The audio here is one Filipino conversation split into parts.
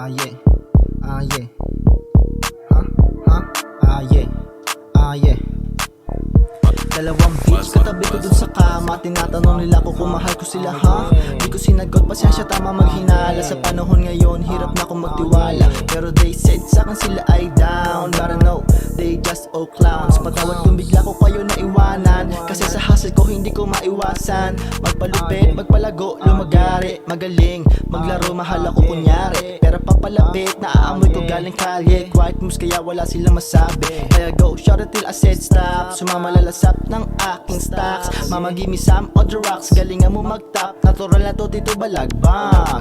yeah, yeah. Huh? Huh? Yeah, yeah. Dalawang beats katabi ko dun sa kama. Tinatanong nila ko kung mahal ko sila, ha? Di ko sinagot, pasensya, tama maghinala. Sa panahon ngayon, hirap na akong magtiwala. Pero they said sa'kin sila ay down, but I know, they just all clowns. Patawad kung bigla ko kayo naiwanan, kasi sa hustle ko hindi ko maiwasan. Magpalupit, magpalago, lumagari. Magaling, maglaro, mahal ako kunyari. Pero papalapit, naaamoy ko galing kalye. Quiet moves kaya wala silang masabi. Kaya go, shout it till I said stop. Sumamalalasap ng aking stocks. Mama give me some on the rocks. Galingan mo mag-top, natural na to dito balagbang.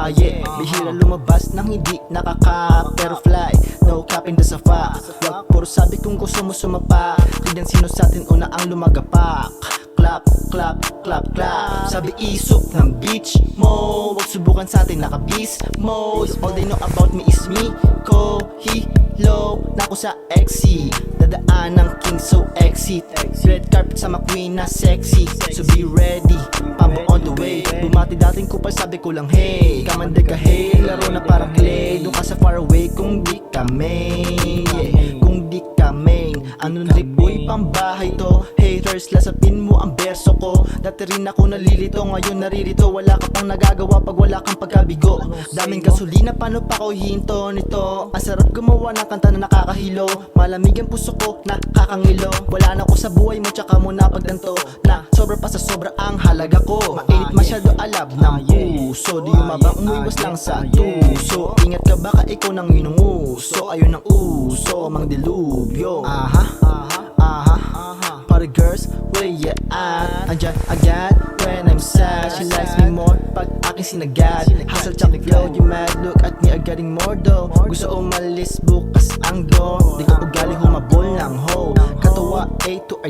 Yeah, bihira lumabas nang hindi nakaka. Pero fly, no cap in the safa. Wag puro sabi kung gusto mo sumapa. Tignan sino sa atin una ang lumagapak. Clap, clap, clap, clap. Sabi isok ng beach mo. Wag subukan sa atin naka-beast mode. All they know about me is me, ko, he, low. Nako sa XC, dadaan ng king so exit. Red carpet sa McQueen na sexy. So be ready, pambo on the way. Bumati dating kupal, sabi ko lang hey. Kamande ka hey, laro na parang clay. Doon ka sa far away kung di ka main, yeah. Kung di ka main, anong rip boy, pambahay to. Haters, lasapin mo ang berso ko. Dati rin ako nalilito, ngayon naririto. Wala ka pang nagagawa pag wala kang pagkabigo. Daming gasolina, paano pa ko hinto nito? Ang sarap gumawa ng kanta na nakakahilo. Malamig ang puso ko, nakakangilo. Wala na ko sa buhay mo, tsaka mo napagtanto na sobra pa sa sobra ang halaga ko. Mainit masyado alab ng puso. Di umabang, umiwas lang sa tuso. Ingat ka baka ikaw nang inunguso. Ayun ang uso, mang dilubyo. Party girls, where you at? Andyan agad when I'm sad. She likes me more pag aking sinagad. Hustle tsaka flow, you mad, look at me, I'm getting more though. Gusto umalis bukas ang door. Di ko ugali humabol ng ho. Katawa A to R